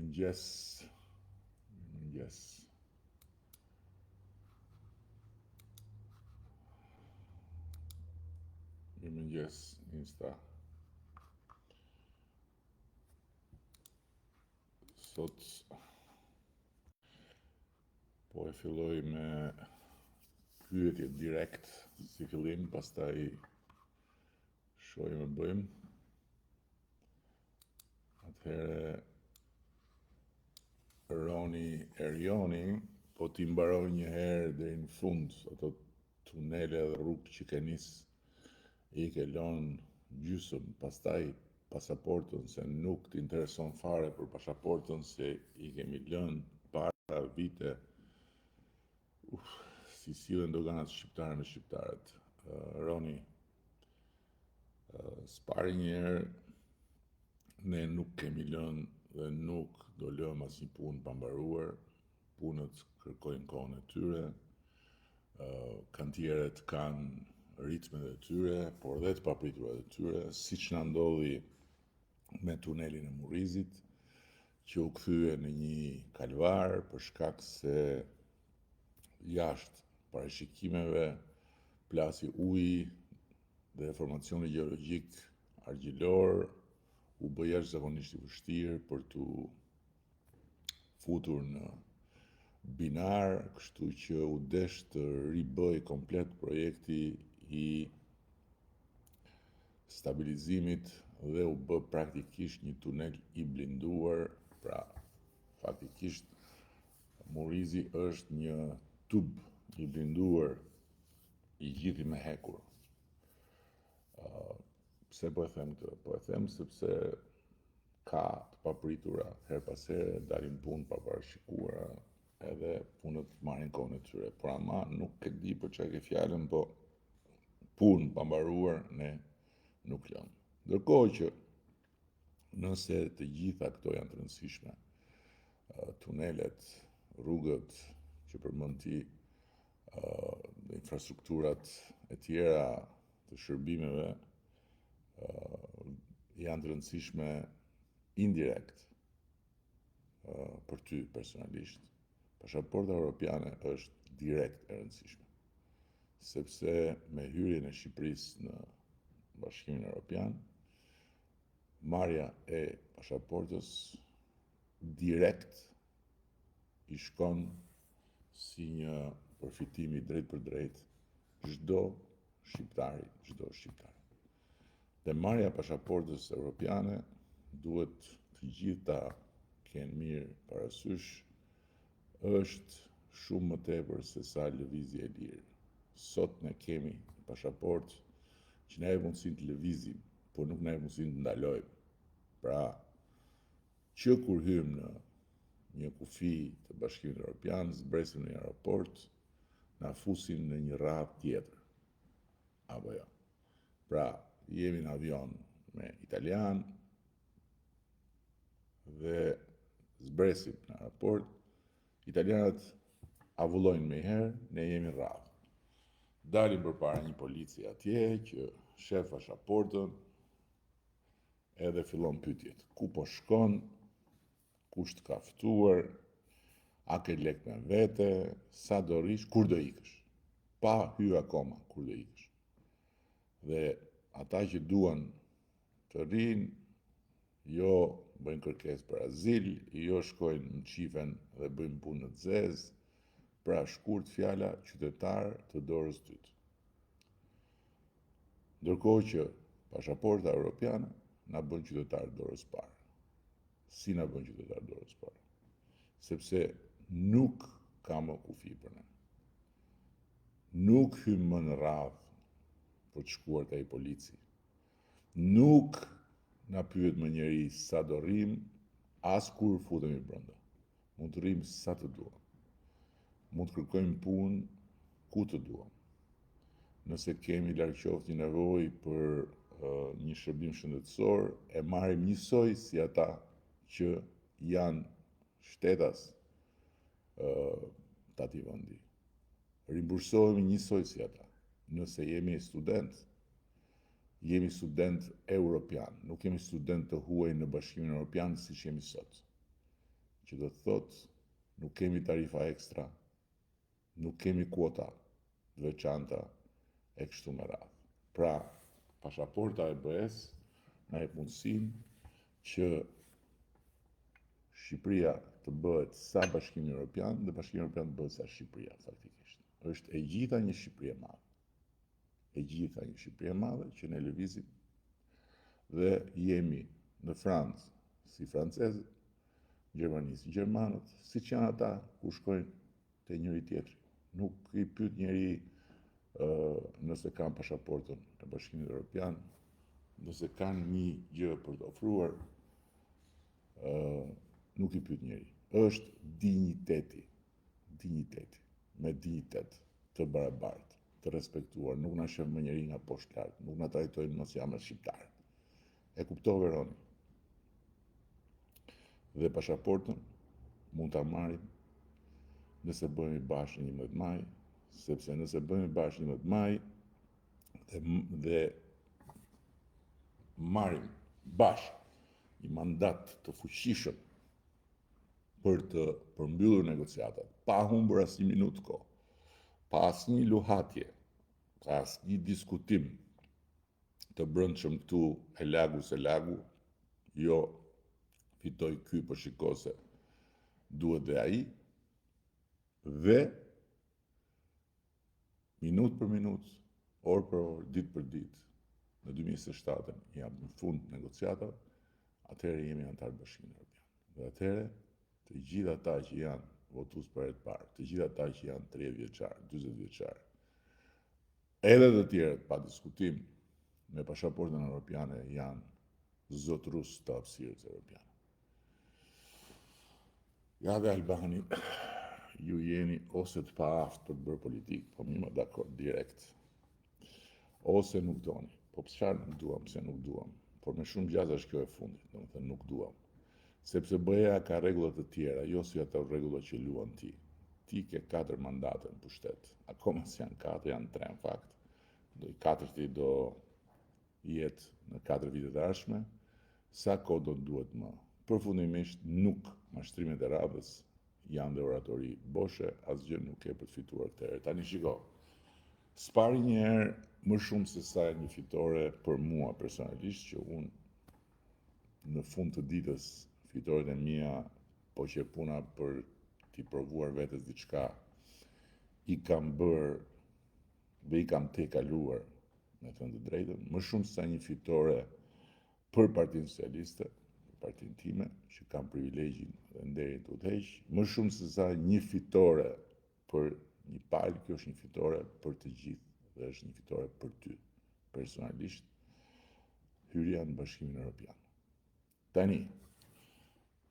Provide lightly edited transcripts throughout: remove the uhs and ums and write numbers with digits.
Mëngjes. Mëngjes. Mëngjes, Insta. Sot po e filloj me pyetje direkt si fillim, pastaj shohim e bëjmë. Atëherë Roni Erioni po t'i mbaroj një herë deri në fund ato tunele dhe rrugë që ke nis, i ke lënë gjysëm, pastaj pasaportën, se nuk t'intereson fare për pasaportën, se i kemi lënë para vite. Si sillen doganat shqiptare me shqiptarët. Roni, s'pari një herë, ne nuk kemi lënë dhe nuk do lëmë asnjë punë pa mbaruar. Punët kërkojnë kohën e tyre, kantierët kanë ritmet e tyre, por dhe të papriturat e tyre, siç na ndodhi me tunelin e Murrizit, që u kthye në një kalvar për shkak se jashtë parashikimeve plasi uji dhe formacioni gjeologjik argjilor u bë jashtëzakonisht i vështirë për t'u futur në binar, kështu që u desh të ribëj komplet projekti i stabilizimit dhe u bë praktikisht një tunel i blinduar. Pra, faktikisht Murrizi është një tub i blinduar, i gjithë me hekur. Pse po e them këtë? Po e them sepse ka të papritura her pas here, dalin punë pa parashikuara, edhe punët marrin kohën e tyre. Por ama nuk e di për çfarë ke fjalën, po punë pa mbaruar ne nuk lëmë. Ndërkohë që nëse të gjitha këto janë të rëndësishme, tunelet, rrugët që përmend ti, infrastrukturat e tjera të shërbimeve, janë të rëndësishme indirekt për ty personalisht. Pasaporta europiane është direkt e rëndësishme, sepse me hyrjen e Shqipërisë në Bashkimin Evropian, marrja e pasaportës direkt i shkon si një përfitim i drejt për drejt çdo shqiptari. Dhe marrja e pasaportës europiane duhet të gjithë ta kenë mirë parasysh, është shumë më tepër se sa lëvizje e lirë. Sot ne kemi pasaportë që na jep mundësinë të lëvizim, por nuk na jep mundësinë të ndalojmë. Pra, që kur hym në një kufi të Bashkimit Evropian, zbresim në një aeroport, na fusin në një radhë tjetër. Apo jo. Pra, jemi në avion me italian dhe zbresim në aeroport, italianët avullojnë me herë, ne jemi radhë. Dalim përpara një polici atje që shef pasaportën, edhe fillon pyetjet. Ku po shkon? Kush të ka ftuar? A ke lek me vete? Sa do rish? Kur do ikësh? Pa hyrë akoma, kur do ikësh? Dhe ata që duan të rinë, jo bëjnë kërkesë për azil, jo shkojnë në qifen dhe bëjnë punë në zezë, pra shkurt fjala qytetar të dorës dytë. Ndërkohë që pasaporta europiane na bën qytetar dorës parë. Si na bën qytetar dorës parë? Sepse nuk ka më kufi për ne. Nuk hym më në radhë për të shkuar te ai polici. Nuk na pyet më njeri sa do rrim, as kur futemi brenda. Mund të rrim sa të duam. Mund të kërkojmë punë ku të duam. Nëse kemi larg qoftë një nevojë për një shërbim shëndetësor, e marrim njësoj si ata që janë shtetas të atij vendi. Rimbursohemi njësoj si ata. Nëse jemi student europian, nuk jemi student të huaj në Bashkimin Evropian siç jemi sot. që do të thotë nuk kemi tarifa ekstra, nuk kemi kuota të veçanta e kështu me radhë. Pra, pasaporta e BE-s na jep mundësinë që Shqipëria të bëhet sa Bashkimi Evropian dhe Bashkimi Evropian të bëhet sa Shqipëria faktikisht. Është e gjitha një Shqipëri e madhe. E gjitha një Shqipëri e madhe që ne lëvizim dhe jemi në Francë si francezët, Gjermani si gjermanët, si që janë ata ku shkojnë te njëri tjetri. Nuk i pyet njeri nëse kanë pasaportën e Bashkimit Evropian, nëse kanë një gjë për të ofruar, nuk i pyet njeri. Është dinjiteti, me dinjitet të barabartë, të respektuar, nuk na shef më njeri nga poshtë lart, nuk na trajtojnë mos jam shqiptar. E kuptove Roni. Dhe pasaportën mund ta marrim nëse bëhemi bashkë 11 maj, sepse nëse bëhemi bashkë 11 maj dhe marrim bashkë një mandat të fuqishëm për të përmbyllur negociatat, pa humbur asnjë minutë kohë, pa asnjë luhatje, pa asnjë diskutim të brendshëm këtu e lagu, jo fitoj ky për shiko se duhet dhe ai, dhe minutë për minutë, orë për orë, ditë për ditë, në 2027 jam në fund negociatave, atëherë jemi antar Bashkimit Evropian. Dhe atëherë të gjithë ata që janë votues për herë të parë, të gjithë ata që janë 30 vjeçar, 40 vjeçar, edhe të tjerët pa diskutim me pasaportën evropiane janë zotërues të hapësirës evropiane. Ja dhe Albani, ju jeni ose të paaftë për të bërë politikë, po mi më dakord direkt, ose nuk doni. Po pësar nuk duam, pse nuk duam. Por me shumë gjatë është kjo e fundit, do të thënë nuk duam. Sepse BE-ja ka rregullat të tjera, jo si ato rregulla që luan ti. Ti ke 4 mandate në pushtet. Akoma s'janë 4, janë 3 në fakt. Do i 4-ti do jetë në 4 vitet e ardhshme. Sa kohë do duhet më? Përfundimisht nuk mashtrimet e radhës janë dhe oratori boshe, asgjë nuk e për të fituar këtë herë. Tani shiko, s'pari një herë më shumë se sa një fitore për mua personalisht, që unë në fund të ditës fitoret e mia, po që puna për t'i provuar vetes diçka, i kam bërë dhe i kam tejkaluar, me thënë të drejtën, më shumë se sa një fitore për Partinë Socialiste, partinë time, që kam privilegjin dhe nderin të udhëheq, më shumë se sa një fitore për një palë, kjo është një fitore për të gjithë dhe është një fitore për ty, personalisht, hyrja në Bashkimin Evropian. Tani,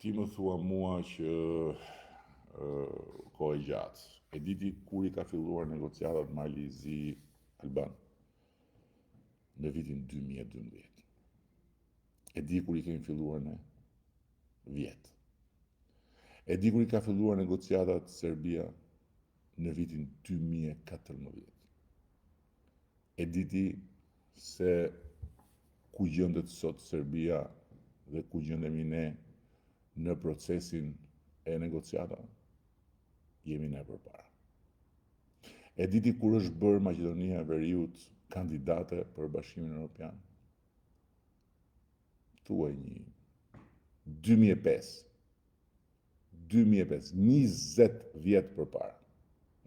ti më thua mua që kohë e gjatë, e diti kur i ka filluar negociatat Mali Zi Alban? Në vitin 2012. E di kur i kemi filluar ne? Vjet. E di kur i ka filluar negociatat Serbia? Në vitin 2014. E di ti se ku gjendet sot Serbia dhe ku gjendemi ne në procesin e negociatave? Jemi ne përpara. E di ti kur është bërë Maqedonia e Veriut kandidate për Bashkimin Evropian? Thuaj një 2005, 20 vjet përpara.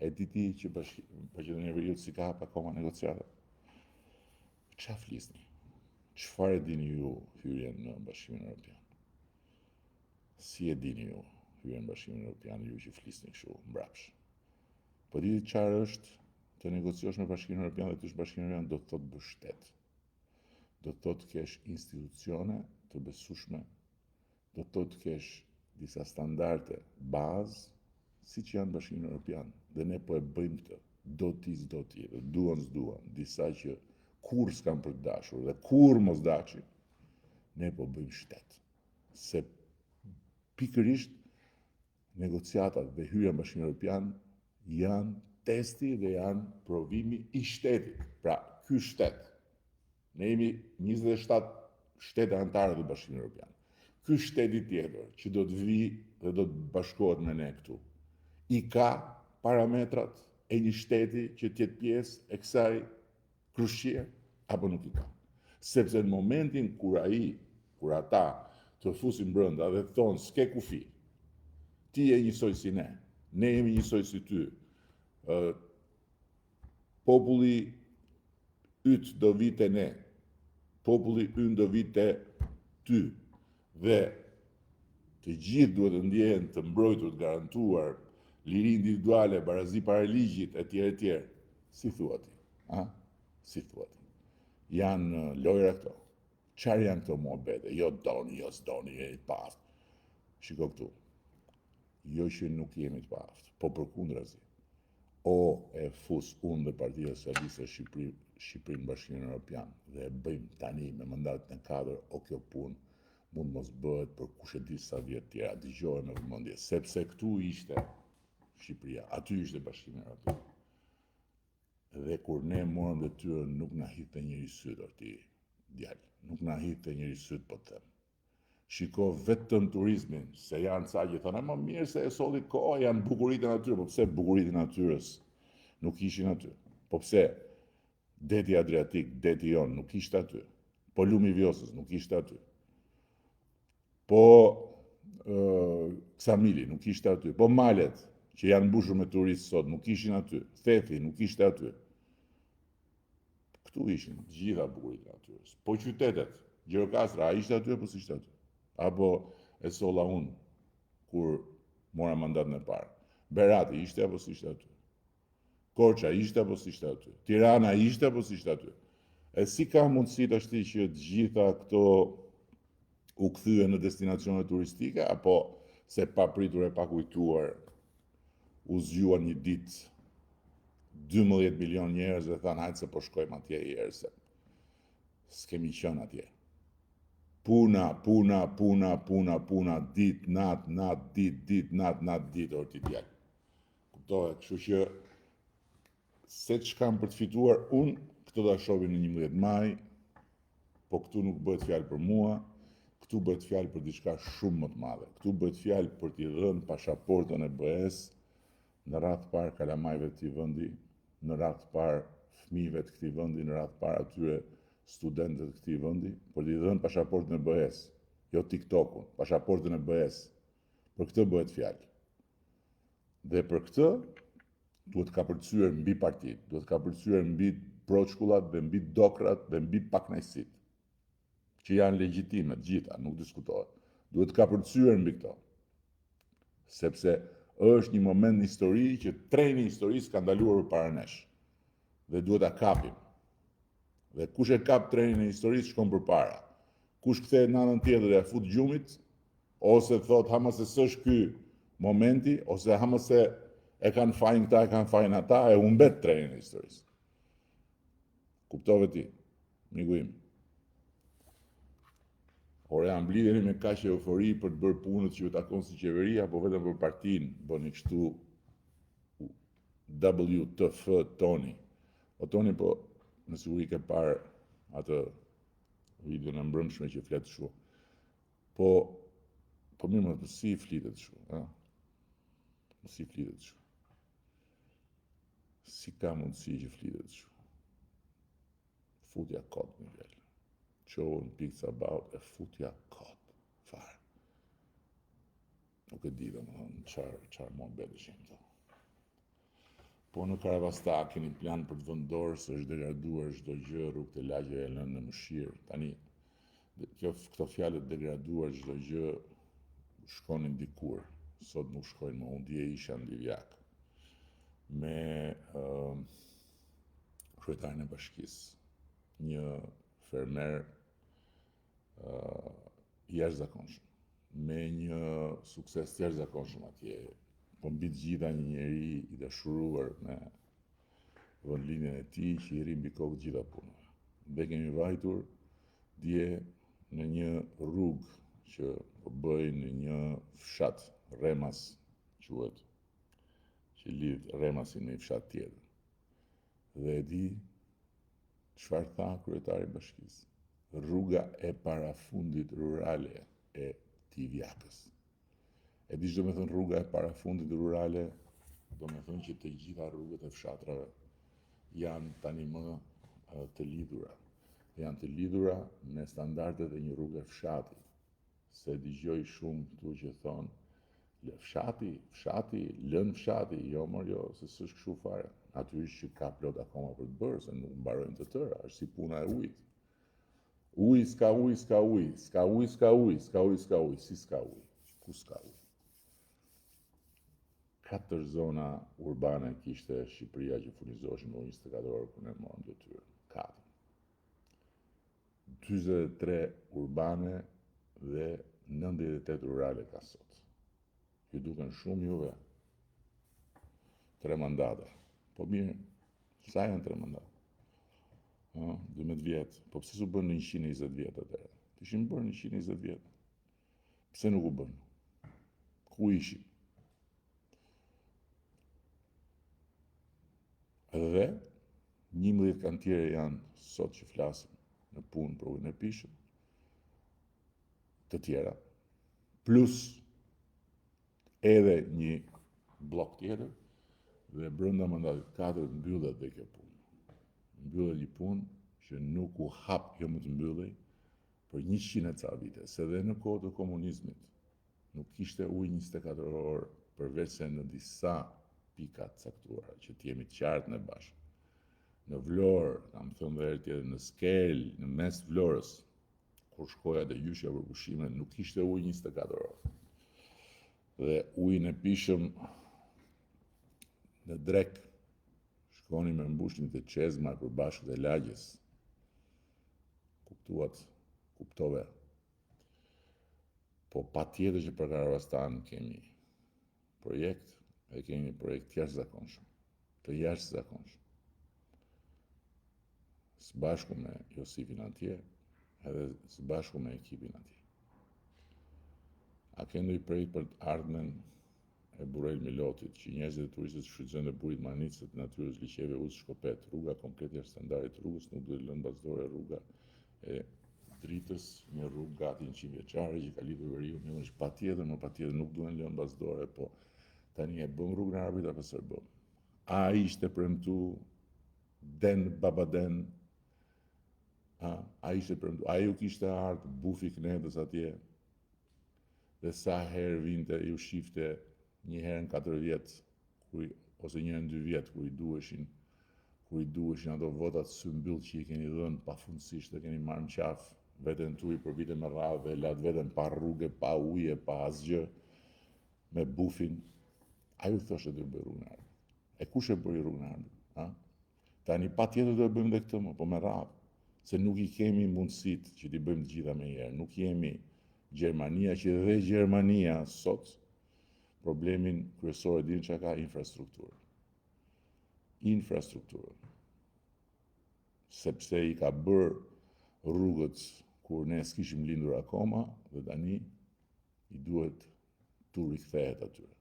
E di ti që Maqedonia e Veriut si ka hap akoma negociatat? Ç'a flisni? Çfarë dini ju hyrjen në Bashkimin Evropian? Si e dini ju hyrjen në Bashkimin Evropian, ju që flisni kështu mbrapsh? Po di çfarë është të negociosh me Bashkimin Evropian dhe të ish Bashkimin Evropian, do të thotë bësh shtet. Do të thotë kesh institucione të besueshme, do të thotë kesh disa standarde bazë, siç janë Bashkimi Evropian, dhe ne po e bëjmë këtë, do ti s'do ti, dhe duan s'duan, disa që kur s'kan për të dashur dhe kur mos dashin, ne po bëjmë shtet. Se pikërisht negociatat dhe hyrja në Bashkimin Evropian janë testi dhe janë provimi i shtetit. Pra, ky shtet, ne jemi 27 shtete anëtare të Bashkimit Evropian. Ky shteti tjetër që do të vi dhe do të bashkohet me ne këtu. I ka parametrat e një shteti që tjetë pjesë e kësaj krushqie, apo nuk i ka. Sepse në momentin kur ata të fusin brenda dhe thonë s'ke kufi, ti je njësoj si ne jemi njësoj si ty, populli yt do vite ne, populli ynë do vite ty, dhe të gjithë duhet të ndjehen të mbrojtur, të garantuar, liri individuale, barazi para ligjit, etj. Si thua ti? Si thua ti? Janë lojra këto. Çfarë janë këto muhabete? Jo doni, jo s'doni, jeni të paftë. Shiko këtu. Jo që nuk jemi të paftë, po përkundrazi. O e fus unë dhe Partia Socialiste Shqipërinë Bashkimin Evropian dhe e bëjmë tani me mandatin e 4, o kjo punë mund mos bëhet për kush e di sa vjet tjera, dëgjohet me vëmendje, sepse këtu ishte Shqipëria, aty ishte Bashkimi Evropian. Dhe kur ne morëm detyrën nuk na hidhte njëri syt ti djalë, nuk na hidhte njëri syt po të them. Shiko vetëm turizmin, se janë ca që thonë, më mirë se e solli koha, janë bukuritë e natyrës, po pse bukuritë e natyrës nuk ishin aty? Po pse deti Adriatik, deti jon, nuk ishte aty? Po lumi i Vjosës nuk ishte aty? Po Ksamili nuk ishte aty? Po malet që janë mbushur me turistë sot nuk ishin aty? Thethi nuk ishte aty? Këtu ishin gjitha bukuritë e natyrës. Po qytetet, Gjirokastra, a ishte aty apo s'ishte aty? Apo e solla unë kur mora mandatin e parë. Berati ishte apo s'ishte aty? Korça ishte apo s'ishte aty? Tirana ishte apo s'ishte aty? E si ka mundësi tashti që të gjitha këto u kthyen në destinacione turistike, apo se papritur e pakujtuar u zgjuan një ditë 12 milion njerëz dhe thanë hajtë se po shkojmë atje i herë se s'kemi qenë atje. Puna, dit, nat, dit, nat, orë ti djallë. Kuptohet, kështu që se që kam për të fituar unë, këto da shohin në 11 maj, po këtu nuk bëhet fjalë për mua, këtu bëhet fjalë për diçka shumë më të madhe. Këtu bëhet fjalë për t'i dhënë pasaportën e BE-s në radhë të parë kalamajve të këtij vendi, në radhë të parë fëmijëve të këtij vendi, në radhë të parë atyre studentët të këtij vendi, për t'i dhënë pasaportën e BE-s, jo TikTokun, pasaportën e BE-s. Për këtë bëhet fjalë. Dhe për këtë duhet ka përcyer mbi partitë, duhet ka përcyer mbi proçkullat dhe mbi dokrat dhe mbi paknajësitë, që janë legjitime të gjitha, nuk diskutohet. Duhet ka përcyer mbi këto. Sepse është një moment në histori që treni i historisë ka ndaluar përpara nesh. Dhe duhet ta kapim. Dhe kush e kap trenin e historisë shkon përpara. Kush kthehet në anën tjetër e fut gjumit, ose thot ha mos e s'është ky momenti, ose ha mos e kanë fajin këta, e kanë fajin ata, e humbet trenin e historisë. Kuptove ti, miku im. Por e amblidheni me kaq eufori për të bërë punët që ju takon si qeveria, apo vetëm për partinë bëni kështu WTF Toni. O Toni, po në siguri ke parë atë videon e mbrëmshme që flet kështu. Po mirë, më si flitet kështu, ha? Si flitet kështu? Si ka mundësi që flitet kështu? Futja kot më vjen. Show pics about e futja kot fare. Nuk e di domethënë çfarë muhabet ishin këto. Po në Karavasta keni plan për të vendorë se është degraduar çdo gjë, rrugët e lagjeve e lënë në mëshirë. Tani këto fjalë degraduar çdo gjë shkonin dikur. Sot nuk shkojnë më, unë dje isha në Divjak me kryetarin e bashkisë, një fermer jashtëzakonshëm, me një sukses jashtëzakonshëm atje, po mbi të gjitha një njeri i dashuruar me vendlinjen e tij që i rri mbi kokë të gjitha punëve. Dhe kemi vajtur dje në një rrugë që po bëjnë në një fshat, Remas quhet, që lidh Remasin me një fshat tjetër. Dhe e di çfarë tha kryetari i bashkisë? Rruga e parafundit rurale e Divjakës. E di që do me thënë rruga e parafundit rurale, do me thënë që të gjitha rrugët e fshatrave janë tani më të lidhura. Janë të lidhura me standardet e një rrugë fshati. Se dëgjoj shumë këtu që thonë, fshati, lën fshati, jo mor jo, se s'është kështu fare. Natyrisht që ka plot akoma për të bërë, se nuk mbarojnë të tëra, është si puna e ujit. S'ka uj, si s'ka uj, ku s'ka uj. 4 zona urbane kishte Shqipëria që furnizoheshin me ujë 24 orë kur ne morëm detyrë. 4. 43 urbane dhe 98 rurale ka sot. Ju duken shumë juve 3 mandate. Po mirë, sa janë 3 mandate? 12 vjetë. Po pse s'u bën në 120 vjetë atëherë? Ishin bërë në 120 vjetë. Pse nuk u bën? Ku ishin? Dhe 11 kantiere janë sot që flasim në punë për ujin e pishëm, të tjera, plus edhe një blok tjetër, dhe brenda mandatit 4 mbyllet dhe kjo punë. Mbyllet një punë që nuk u hap kjo më të mbyllej për 100 e ca vite, se dhe në kohë të komunizmit nuk kishte ujë 24 orë, përveç se në disa pikat caktuara, që t'jemi të qartë në bashkë. Në Vlorë, kam thënë dhe herë tjetër, në Skel, në mes Vlorës, kur shkoja dhe gjyshja për pushime, nuk kishte ujë 24 orë. Dhe ujin e pishëm në Drek, shkoni me mbushjen të Çezma përbashkët e lagjes. Kuptove. Po patjetër që për Karavastan kemi projekt, e kemi një projekt të jashtëzakonshëm. Së bashku me Josifin atje, edhe së bashku me ekipin atje. A ke ndonjë projekt për të ardhmen e Burrel Milotit, që njerëzit e turistët shfrytëzojnë dhe burit Manicët, natyrës, liqeve, Uz Shkopet, rruga komplet jashtë standardit rrugës, nuk do të lënë bazdore rruga e Dritës, një rrugë gati 100 vjeçare që ka lidhur veriun, më është patjetër nuk duhen lënë bazdore, po tani e bëm rrugën e Arabit apo s'e bëm. A ishte premtu Den Babaden, a ishte premtu, a ju kishte ardhur bufi Knedës atje, dhe sa herë vinte ju shifte një herë në 4 vjet, ose një herë në 2 vjet, kur i duheshin ato votat symbyll që i keni dhënë pafundësisht, dhe keni marrë në qafë veten tuaj për vite me radhë, dhe lat veten pa rrugë, pa ujë, pa asgjë, me bufin. A ju thoshte të bëj rrugën e Arabit? E kush e bëri rrugën e Arabit? Tani patjetër do e bëjmë dhe këtë, po me radhë, se nuk i kemi mundësitë që t'i bëjmë të gjitha me njëherë. Nuk jemi Gjermania, që dhe Gjermania sot problemin kryesor e dinë që ka infrastrukturë. Sepse i ka bërë rrugët kur ne s'kishim lindur akoma, dhe tani i duhet tu rikthehet atyre.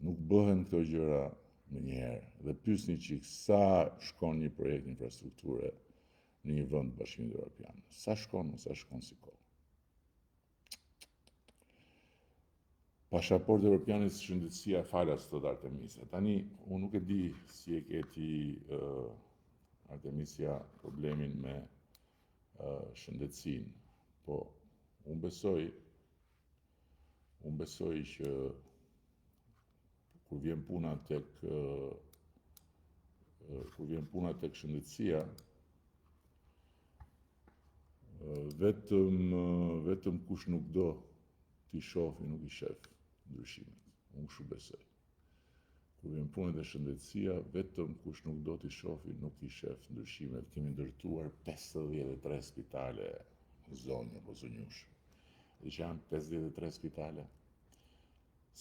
Nuk bëhen këto gjëra me njëherë, dhe pyesni çik sa shkon një projekt infrastrukture në një vend Bashkimit Evropian. Sa shkon si kohë. Pasaporti Evropian si shëndetësia, falas të Artemisia. Tani, unë nuk e di si e ke ti Artemisia problemin me shëndetësinë, po unë besoj që kur vjen puna tek shëndetësia, vetëm kush nuk do t'i shofi, nuk i shef ndryshimet. Unë kështu besoj. Kur vjen puna te shëndetësia, vetëm kush nuk do t'i shofi, nuk i shef ndryshimet. Kemi ndërtuar 53 spitale në zonë apo zonjush. Dhe që janë 53 spitale.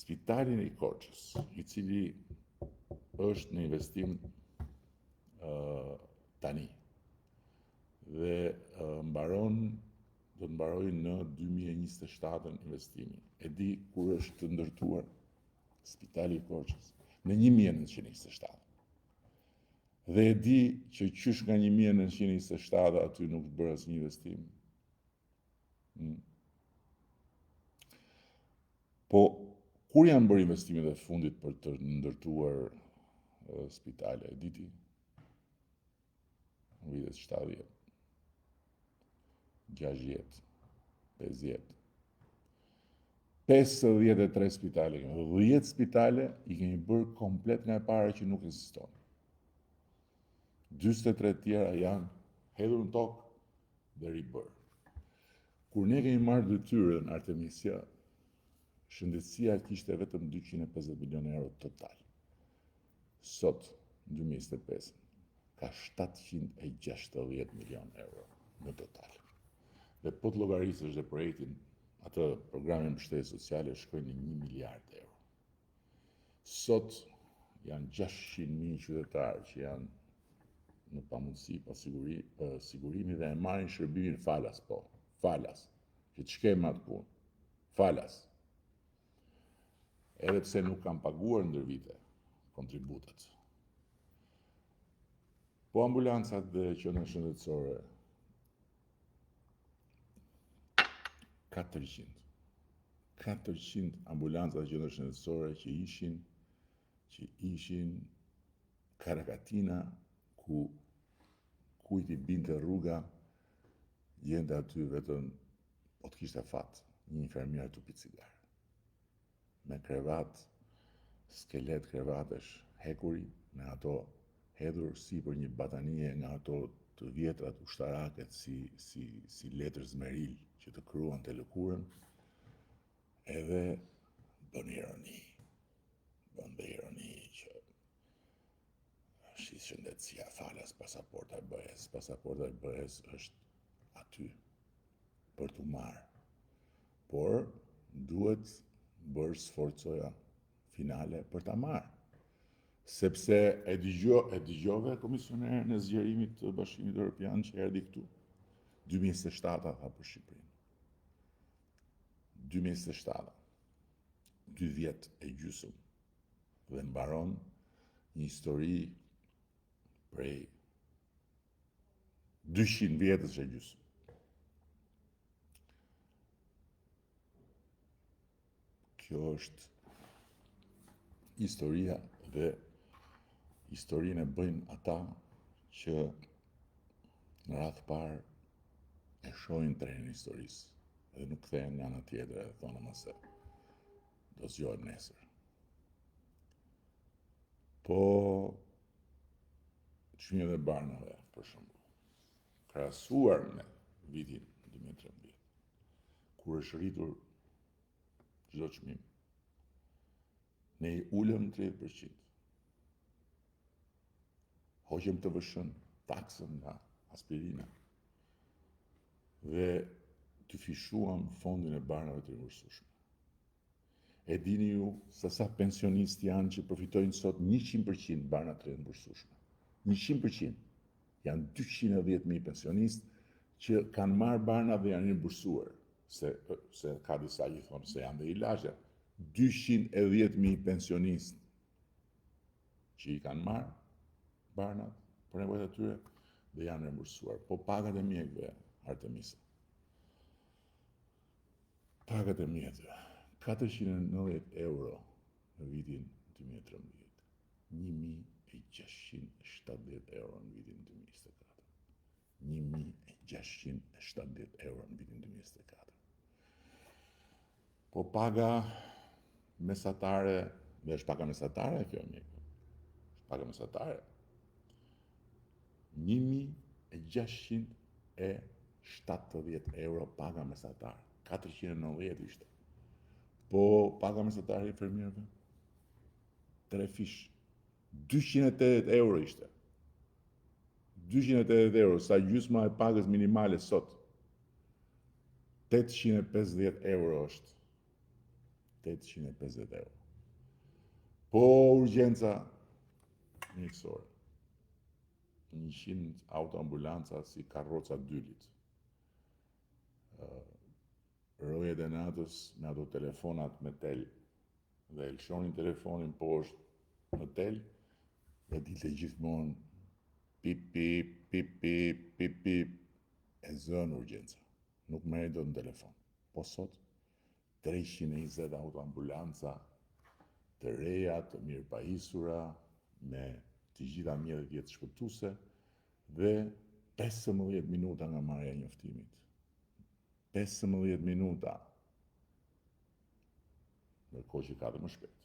Spitalin e Korçës, i cili është në investim tani, dhe do të mbarojë në 2027 investimi. E di kur është të ndërtuar Spitali i Korçës? Në 1927. Dhe e di që qysh nga 1927 aty nuk bërë asnjë investim. Po, kur janë bërë investimet e fundit për të ndërtuar spitale, e diti? Në vitet 70, 60, 50. 53 spitale, 10 spitale i kemi bërë komplet nga e para që nuk ekziston. 43 tjera janë hedhur në tokë dhe ribërë. Kur ne kemi marrë detyrën Artemisia, shëndetësia kishte vetëm 250 milion euro total. Sot, në 2025, ka 760 milion euro në total. Dhe po të llogarisësh dhe projektin, atë programin mbështetje sociale shkojnë në 1 miliard euro. Sot janë 600.000 qytetarë që janë në pamundësi pa sigurimi dhe e marrin shërbimin falas, që të shkejmë atë punë, falas. Edhe pse nuk kam paguar ndër vite kontributet. Po ambulancat dhe qendrat shëndetësore 400 ambulanca dhe qendra shëndetësore që ishin Karakatina, ku kujt i binte rruga, gjente aty vetëm, po të kishte fat, një infermier tupi cigare. Me krevat, skelet krevatesh hekuri, me ato hedhur si për një batanie nga ato të vjetrat ushtaraket si letër zmeril që të kryuan të lëkurën, edhe bën ironi që shi shëndetësia falas pasaporta e BE-s. Pasaporta e BE-s është aty për t'u marrë. Por duhet bërë sforcoja finale për ta marrë. Sepse e dëgjove komisionerin e zgjerimit të Bashkimit Evropian që erdhi këtu. 2027 tha për Shqipërinë. 2027, 2 vjet e gjysmë, dhe mbaron një histori prej 200 vjetës e gjysmë. Kjo është historia dhe historinë e bëjnë ata që në radhë parë e shohin trenin historisë dhe nuk kthehen nga ana tjetër e thonë mëse do zgjohet nesër. Po çmimet e barnave, për shembull, krahasuar me vitin 2013, kur është rritur çdo çmim, ne i ulëm 30%. Hoqëm të vëshën taksën nga aspirina dhe të fishuam fondin e barnave të rimbursueshme. E dini ju se sa pensionistë janë që përfitojnë sot 100% barna të rimbursueshme. 100%. Janë 210.000 pensionistë që kanë marrë barna dhe janë rimbursuar, se ka disa që thonë se janë dhe ilazhe. 210.000 pensionistë që i kanë marrë barnat për nevojat e tyre dhe janë rimbursuar. Po pagat e mjekëve, Artemisa. Pagat e mjekëve, 490 euro në vitin 2013, 1.670 euro në vitin 2024. 1.670 euro në vitin 2024. Po paga mesatare, dhe është paga mesatare kjo mjekë, është paga mesatare, 1.670 euro paga mesatare, 490 ishte. Po paga mesatare i infermierëve, 3 fish, 280 euro ishte. 280 euro, sa gjysma e pagës minimale sot. 850 euro është. 850 euro. Po urgjenca mjekësore. 100 autoambulanca si karroca dylit. Rojet e natës me ato telefonat me tel dhe e lëshonin telefonin poshtë në tel dhe dilte gjithmonë pip pip pip pip pip pip e zënë urgjenca. Nuk merrej dot në telefon. Po sot 320 autoambulanca të reja, të mirë pajisura, me të gjitha mjetet jetë shpëtuese dhe 15 minuta nga marrja e njoftimit. 15 minuta. Ndërkohë që ka dhe më shpejt.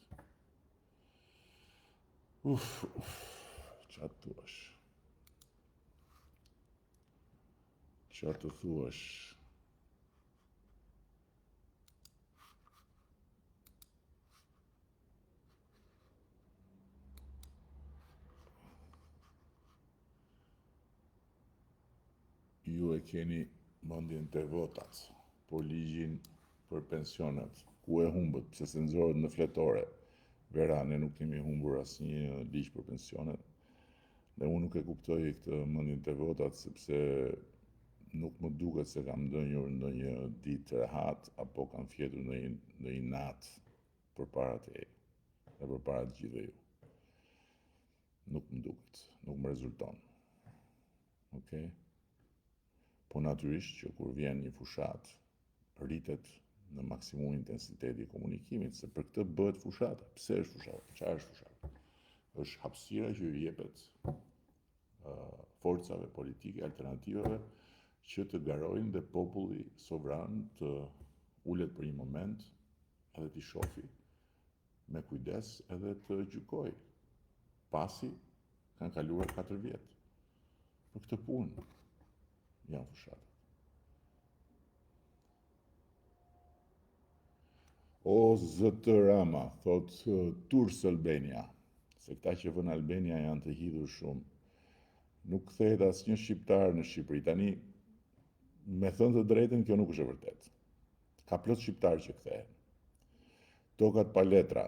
Çfarë thuash? Çfarë të thuash? Ju e keni mendjen të votat, por ligjin për pensionet, ku e humbët, pse se nxorët në fletore. Vera, ne nuk kemi humbur asnjë ligj për pensionet, dhe unë nuk e kuptoj këtë mendjen të votat, sepse nuk më duket se kam ndonjur ndonjë ditë të rehat, apo kam fjetur ndonjë natë përpara teje dhe përpara të gjithëve ju. Nuk më duket, nuk më rezulton. Okej? Po natyrisht që kur vjen një fushat, rritet në maksimum intensiteti i komunikimit, se për këtë bëhet fushata. Pse është fushata? Çfarë është fushata? Është hapësira që ju jepet forcave politike alternativave që të garojnë dhe populli sovran të ulet për një moment edhe t'i shofi me kujdes edhe të gjykoj, pasi kanë kaluar 4 vjet. Për këtë punë janë fushatat. O zëtë Rama, thot Turs Albania, se këta që vënë Albania janë të hidhur shumë. Nuk kthehet asnjë shqiptar në Shqipëri. Tani, me thënë të drejtën, kjo nuk është e vërtet. Ka plot shqiptar që kthehen. Tokat pa letra,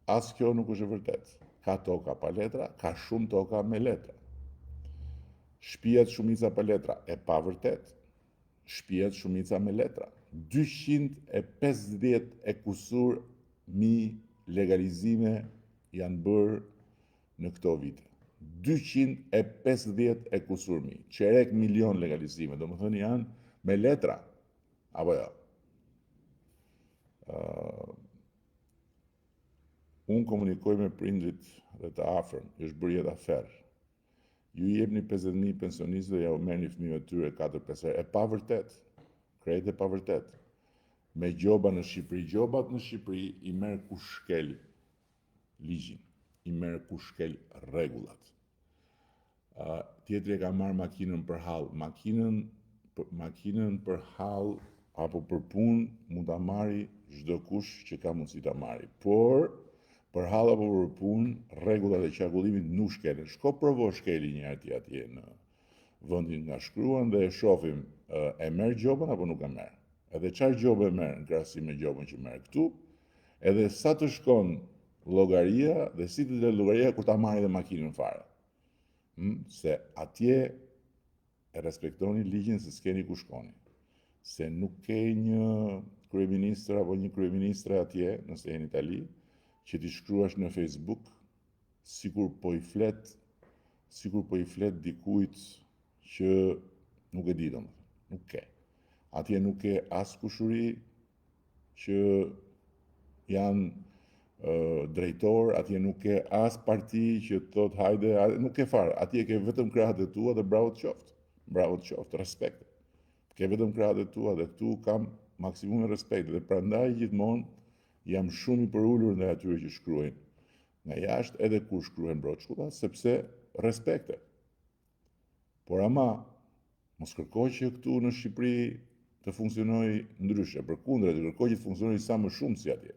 as kjo nuk është e vërtet. Ka toka pa letra, ka shumë toka me letra. Shtëpiat shumica pa letra, e pa vërtet. Shtëpiat shumica me letra. 250 e kusur mijë legalizime janë bërë në këto vite. 250 e kusur mijë. Qerek milion legalizime, do më thënë janë me letra. Apo jo? Unë komunikoj me prindrit dhe të afërm, është bërë jetë aferë. Ju jepni 50.000 pensionistë dhe ja u merrni fëmijëve tyre 4-5 herë. E pa vërtet. Krejt e pa vërtet. Me gjoba në Shqipëri. Gjobat në Shqipëri i merr kush shkel ligjin. I merr kush shkel rregullat. Tjetri e ka marrë makinën për hall. Makinën për hall apo për punë mund ta marrë çdo kush që ka mundësi ta marrë. Por për hall apo për punë, rregullat e qarkullimit nuk shkelen. Shko provo shkeli një herë atje në vendin nga shkruan dhe e shohim e merr gjobën apo nuk e merr. Edhe çfarë gjobë e merr në krahasim me gjobën që merr këtu, edhe sa të shkon llogaria dhe si të del llogaria kur ta marrë edhe makinën fare. Se atje e respektoni ligjin se s'keni ku shkoni. Se nuk ke një kryeministër apo një kryeministre atje, nëse jeni në Itali, që t'i shkruash në Facebook sikur po i flet dikujt që nuk e di domethënë, nuk ke. Atje nuk ke as kushuri që janë drejtor, atje nuk ke as parti që thot hajde, nuk ke fare. Atje ke vetëm krahët e tua dhe bravo të qoftë. Bravo të qoftë, respekt. Ke vetëm krahët e tua dhe këtu kam maksimum respekt dhe prandaj gjithmonë jam shumë i përullur ndaj atyre që shkruajnë nga jashtë edhe kur shkruajnë broçkulla, sepse respekte. Por ama, mos kërkoj që këtu në Shqipëri të funksionojë ndryshe, përkundër, të kërkoj që të funksionojë sa më shumë si atje.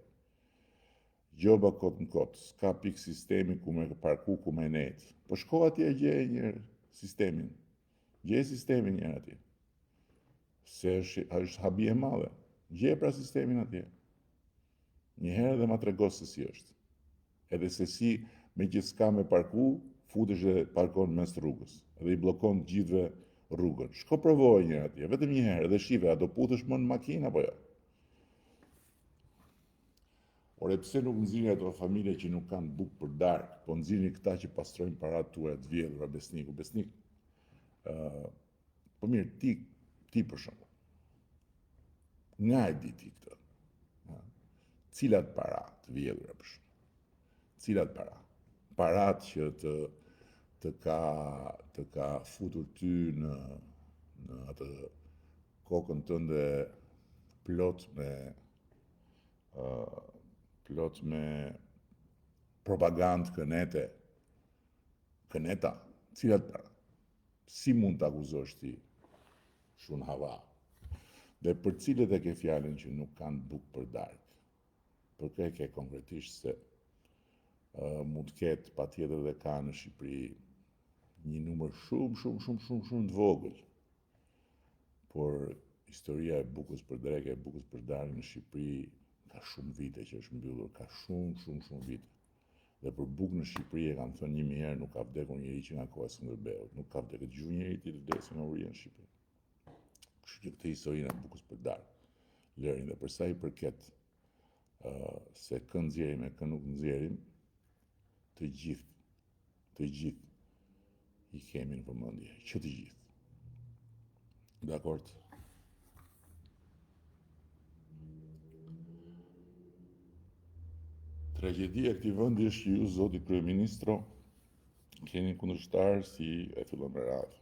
Gjoba kot në kot, s'ka pikë sistemi ku me parku, ku me nejtë. Po shko atje e gjeje një sistemin. Gjeje sistemin një atje. Se është habi e madhe. Gjeje pra sistemin atje. Një herë dhe ma trego se si është. Edhe se si me që s'ka me parku, futesh dhe parkon mes rrugës. Edhe i blokon gjithve rrugën. Shko provoj një atje, vetëm një herë, dhe shive, a do putesh më në makinë apo jo? Ore, pse nuk nxirrni ato familje që nuk kanë bukë për darkë, po nxirrni këta që pastrojnë paratë tuaja të vjedhura, Besniku. Besnik, po mirë, ti për shembull. Nga e di ti këtë? cilat para të vjedhura për shembull. Cilat para? Parat që të ka futur ty në atë kokën tënde plot me propagandë këneta, cilat para? Si mund të akuzosh ti shun hava? Dhe për cilët e ke fjalën që nuk kanë bukë për darkë? Për kë e ke konkretisht se mund të ketë patjetër dhe ka në Shqipëri një numër shumë të vogël. Por historia e bukës për drekë, e bukës për darkë në Shqipëri ka shumë vite që është mbyllur, ka shumë vite. Dhe për bukë në Shqipëri e kam thënë 1000 herë, nuk ka vdekur njëri që nga koha e Skënderbeut, nuk ka vdekur dëgju njëri ti të vdesë nga uria në Shqipëri. Kështu që këtë historinë e bukës për darkë, lërin dhe për sa i përket se kë nxjerrim e kë nuk nxjerrim, të gjithë i kemi në përmendje, që të gjithë. Dakord? Tragjedia e këtij vendi është që ju, zoti kryeministro, keni kundërshtar si e fillon me radhë.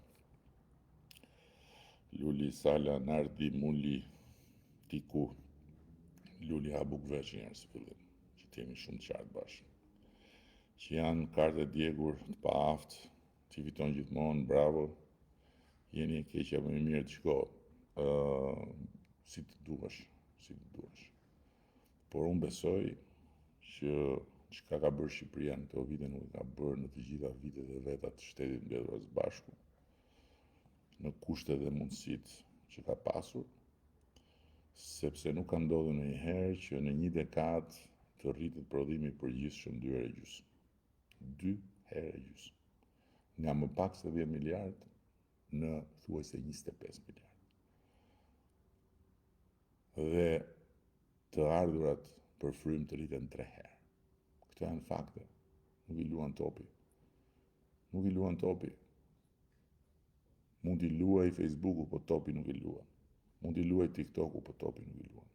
Luli, Sala, Nardi, Muli, Tiku, Luli Habuk veç njerë së fillim, që t'jemi shumë të qartë bashkë. Që janë kartë djegur, të pa aftë, që fiton gjithmonë, bravo, jeni e keqja më mirë të shko, si të duash. Por unë besoj që çka ka bërë Shqipëria në këto vite nuk ka bërë në të gjitha vitet e veta të Shtetit Mbledhur së Bashku, në kushtet dhe mundësitë që ka pasur, sepse nuk ka ndodhur ndonjëherë që në një dekadë të rritet prodhimi i përgjithshëm 2 herë e gjysmë. 2 herë e gjysmë. Nga më pak se 10 miliardë në thuajse 25 miliardë. Dhe të ardhurat për frym të rriten 3 herë. Këto janë fakte. Nuk i luan topi. Mund i luaj Facebooku, po topi nuk i luan. Mund i luaj TikToku, po topi nuk i luan.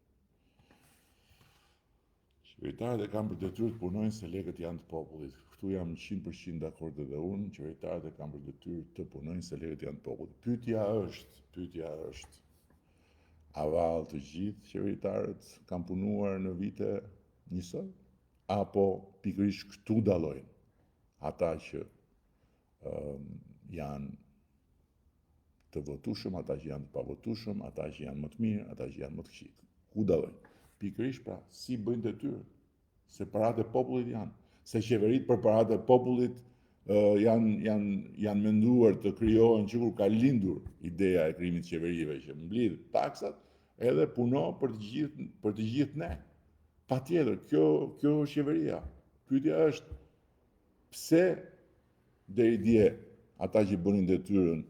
Qeveritarët e kanë për detyrë të punojnë se lekët janë të popullit. Këtu jam 100% dakord edhe unë, qeveritarët e kanë për detyrë të punojnë se lekët janë të popullit. Pyetja është, a vallë të gjithë qeveritarët kanë punuar në vite njësoj? Apo pikërisht këtu dallojnë ata që janë të votueshëm, ata që janë të pavotueshëm, ata që janë më të mirë, ata që janë më të këqij. Ku dallojnë? Pikërisht pra, si bëjnë detyrë, se paratë e popullit janë, se qeveritë për paratë e popullit janë menduar të krijohen që kur ka lindur ideja e krijimit të qeverive që mblidh taksat, edhe puno për të gjithë ne. Patjetër, kjo është qeveria. Pyetja është, pse deri dje ata që bënin detyrën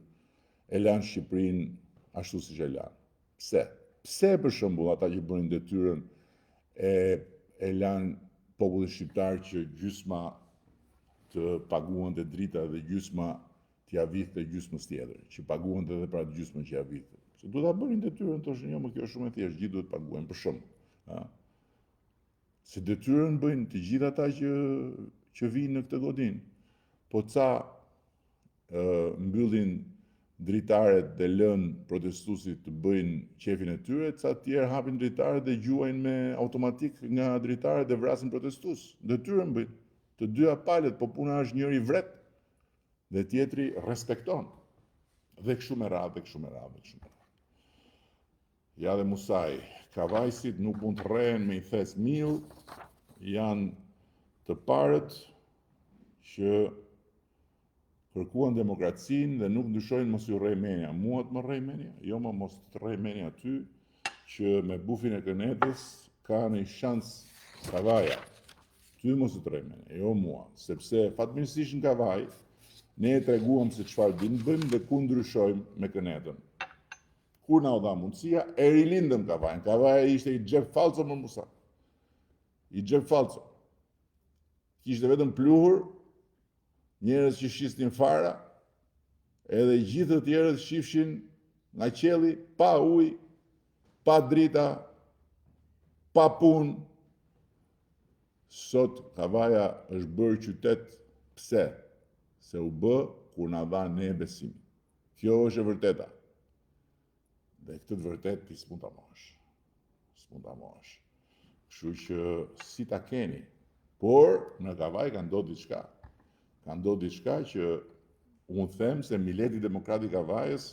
e lanë Shqipërinë ashtu siç e lanë? Pse? Pse për shembull ata që bënin detyrën e lanë popullin shqiptar që gjysma të paguante drita dhe gjysma t'ia vidhte gjysmës tjetër, që paguante edhe për atë gjysmën që ia vidhte. Se duhet ta bënin detyrën, thoshin jo, më kjo është shumë e thjeshtë, gjithë duhet paguajnë për shembull. Se detyrën bëjnë të gjithë ata që vinë në këtë godinë. Po ca mbyllin dritaret dhe lën protestuesit të bëjnë qefin e tyre, ca tjerë hapin dritaret dhe gjuajnë me automatik nga dritaret dhe vrasin protestues. Detyrën bëjnë. Të dyja palët, po puna është njëri vret dhe tjetri respekton. Dhe kështu me radhë. Ja dhe Musaj, kavajsit nuk mund të rrehen me i thes miu, janë të parët që kërkuan demokracinë dhe nuk ndryshojnë mos ju rrej menja. Mua të më rrej menja? Jo, më mos të rrej menja ty, që me bufin e kënetës ka një shans kavaja. Ty mos të rrej menja, jo mua. Sepse fatmirësisht në kavaj, ne e treguam se çfarë dimë bëjmë dhe ku ndryshojmë me kënetën. Kur na u dha mundësia, e rilindëm kavajën. Kavaja ishte i xhep falco më Musa. I xhep falco. Kishte vetëm pluhur, njerëz që shisnin fara, edhe gjithë të tjerët shifshin nga qielli pa ujë, pa drita, pa punë, Sot Kavaja është bërë qytet, pse? Se u bë kur na dha ne besim. Kjo është e vërteta. Dhe këtë të vërtet ti s'mund ta marrësh. S'mund ta marrësh. Kështu që si ta keni. Por në Kavaj ka ndodhur diçka. Ka ndodhur diçka që unë them se Mileti Demokrati i Kavajës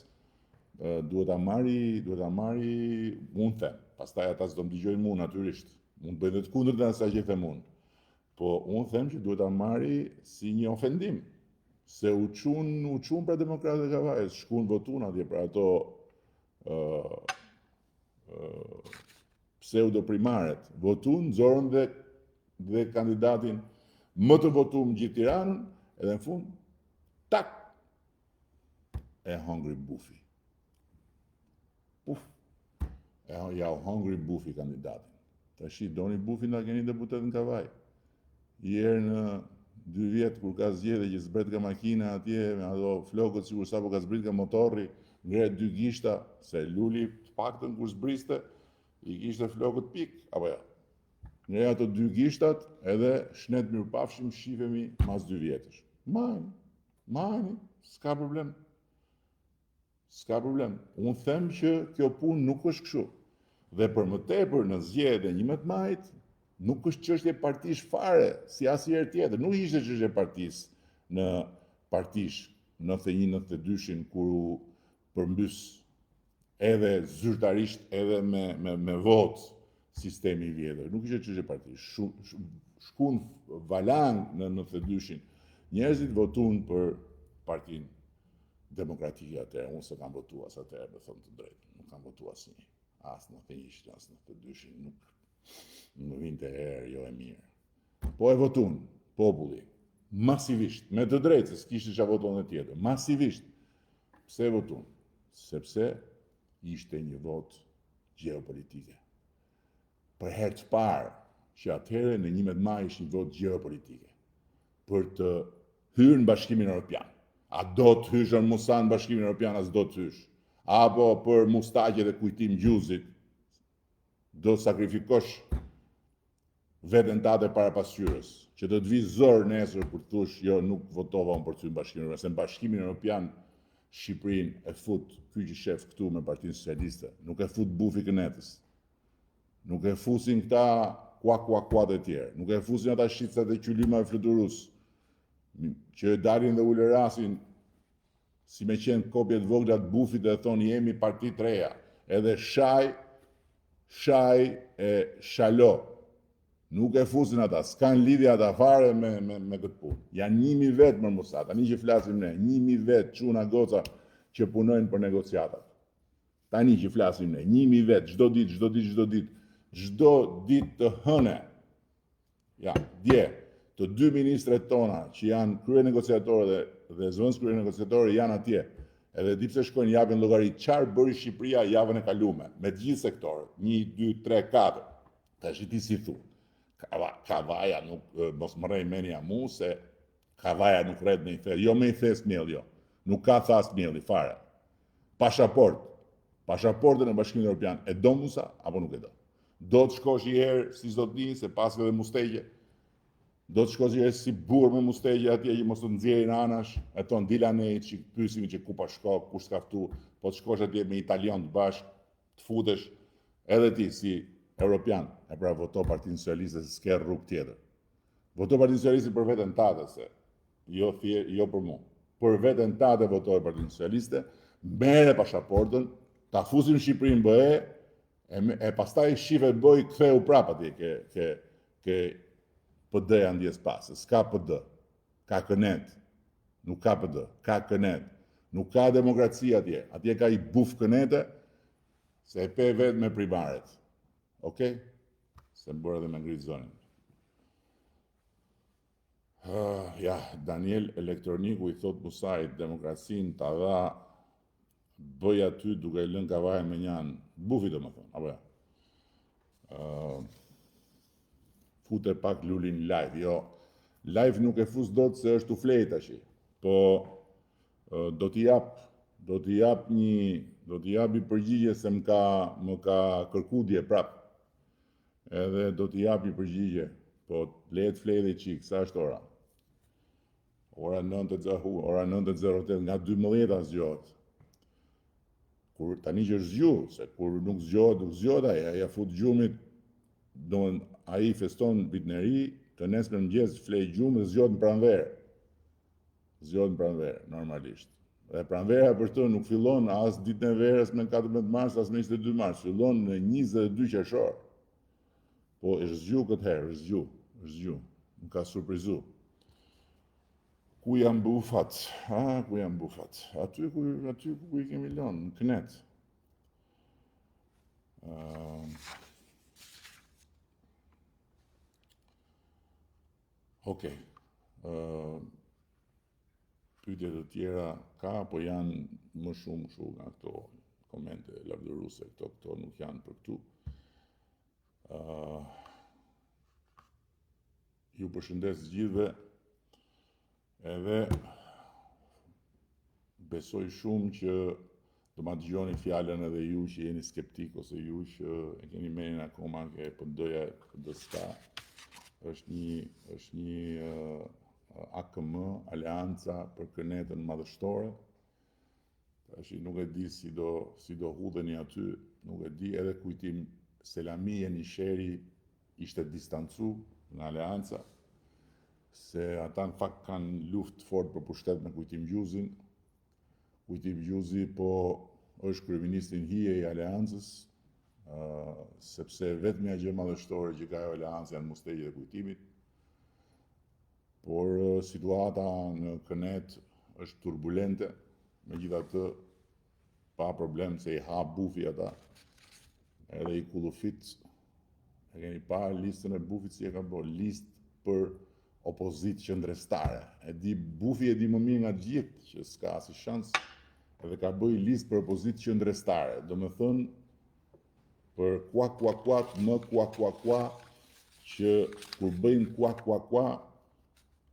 duhet ta marri, unë them. Pastaj ata s'do më dëgjojnë mua natyrisht. Mund bëjnë të kundërtën asaj që them unë. Po unë them që duhet ta marri si një ofendim. Se u çun për Demokratët e Kavajës, shkuan votun atje për ato pseudoprimaret. Votun, nxorën dhe kandidatin më të votuar gjithë Tiranën, edhe në fund, tak, e hongri bufi. Puf, ja u hongri bufi kandidatin. Tashi doni bufin ta keni deputet në Kavaj. Herë në 2 vjet kur ka zgjedhje që zbret ka makina atje me ato flokët sikur sapo ka zbrit ka motorri, ngre 2 gishta, se Luli të paktën kur zbriste i kishte flokët pik, apo ja. Ngre ato 2 gishtat edhe shnet mirëpafshim shifemi mas 2 vjetësh. Majni, s'ka problem. S'ka problem. Unë them që kjo punë nuk është kështu. Dhe për më tepër në zgjedhjen e 11 majit, nuk është çështje partish fare, si asnjëherë tjetër. Nuk ishte çështje partish në partish 91-92-shin kur u përmbys edhe zyrtarisht edhe me votë sistemi i vjetër. Nuk ishte çështje partish. Shkuan valang në 92-shin. Njerëzit votuan për Partinë Demokratike atëherë. Unë se kam votuar atëherë, me thënë të drejtë. Nuk kam votuar asnjë. As në 91-shin, as në 92-shin, nuk më vinte herë jo e mirë. Po e votun, populli, masivisht, me të drejtë, se s'kishte çfarë voton e tjetër, masivisht. Pse votun? Sepse ishte një votë gjeopolitike. Për herë të parë që atëherë në 11 maj ishte një votë gjeopolitike. Për të hyrë në Bashkimin Evropian. A do të hysh në Musa në Bashkimin Evropian, as do të hysh. Apo për mustaqe dhe kujtim gjuzit, do të sakrifikosh veten tate para pasqyrës, që do të vi zor nesër për të thush, jo, nuk votova unë për të hyrë në Bashkimin Evropian, se në Bashkimin Evropian Shqipërinë e fut ky që shef këtu me Partinë Socialiste, nuk e fut bufi Kënetës. Nuk e fusin këta kuat e tjerë, nuk e fusin ata shqiptat e qylyma e fluturus, që dalin dhe ulërasin si me qenë kopjet vogla të bufit dhe thonë jemi parti të reja, edhe Shaj e Shalo. Nuk e fusin ata, s'kan lidhje ata fare me këtë punë. Janë 1000 vetë më mësa, tani që flasim ne, 1000 vetë çuna goca që punojnë për negociatat. Tani që flasim ne, 1000 vetë, çdo ditë të hëne. Ja, dje. Të 2 ministret tona që janë krye negociatorë dhe zëvendës krye negociatorë janë atje. Edhe di pse shkojnë japin llogari çfarë bëri Shqipëria javën e kaluar me të gjithë sektorët. 1, 2, 3, 4. Tash ti si thu. Kavaja nuk mos më rrej menja mu se Kavaja nuk rret në i the. Jo me i the smell, jo. Nuk ka thas smell fare. Pasaportën e Bashkimit Evropian e do Musa apo nuk e do? Do të shkosh një herë si s'do të një se pas edhe mustegje. Do të shkosh një herë si burr me mustegje atje që mos të nxjerrin anash, e ton dilanej që pyesim që ku pa shko, kush s'ka ftu, po të shkosh atje me italian të bashkë, të futesh edhe ti si Europian, e pra voto Partinë Socialiste se s'ke rrugë tjetër. Voto Partinë Socialiste për veten tate se jo për mua. Për veten tate votoj Partinë Socialiste, merre pasaportën, ta fusim Shqipërinë BE, e pastaj shife boj ktheu prap atje ke PD-ja ndjes pas, s'ka PD, ka Kënet, nuk ka PD, ka Kënet, nuk ka demokraci atje, atje ka i buf Kënete, se e pe vetë me primaret, okej? Se më bërë edhe me ngritë zonin. Ja, Daniel Elektroniku i thot Musait, demokracinë ta dha, bëj aty duke lënë Kavajën me njanë, bufi do më thonë, apo ja. Fute pak Lulin live, jo. Live nuk e fus dot se është u flej tash. Po do t'i jap i përgjigje se më ka kërku dje prap. Edhe do t'i jap i përgjigje. po lehet flej dhe qik, sa është ora? Ora 9:08, nga 12 zgjohet. Kur tani që është zgju, se kur nuk zgjohet aja fut gjumit, domthon ai feston vitneri, të nesër mëngjes flej gjumë dhe zgjohet në pranverë. Zgjohet në pranverë, normalisht. Dhe pranvera për të nuk fillon as ditën e verës me 14 mars, as me 22 mars, fillon në 22 qershor. Po është zgju këtë herë, është zgju. Më ka surprizu. Ku janë bufat? Ku janë bufat? Aty ku i kemi lënë, në Knet. Okej. Pyetje të tjera ka, po janë më shumë kështu nga këto komente lavdëruese, këto nuk janë për këtu. Ju përshëndes gjithëve, edhe besoj shumë që do ma dëgjoni fjalën edhe ju që jeni skeptik ose ju që e keni menin akoma ke PD-ja, PD-ska. Është një AKM, Aleanca për Kënetën Madhështore. Tash nuk e di si do hudheni aty, nuk e di, edhe kujtim Selami e Nisheri ishte distancu nga Aleanca, se ata në fakt kanë luftë fort për pushtet me Kujtim Gjuzin. Kujtim Gjuzi po është kryeministri i hije i Aleancës, sepse vetmja gjë madhështore që ka Aleanca janë mustegjet e Kujtimit. Por situata në Kënet është turbulente, megjithatë pa problem se i ha bufi ata, edhe i kullufit. E keni parë listën e bufit si e ka bërë, listë për opozitë qëndrestare. Bufi e di më mirë nga gjithë që s'ka asnjë shans, edhe ka bëj listë për opozitë qëndrestare. Do me thënë për kuat, më kuat, që kur bëjnë kuat,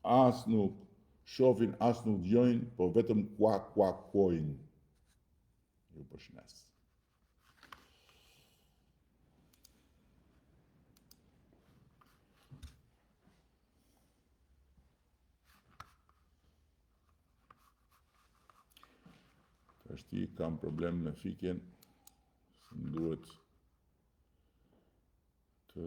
as nuk shohin, as nuk dëgjojnë, po vetëm kuakojnë. Ju përshëndes. Tashti kam problem me fikjen, më duhet të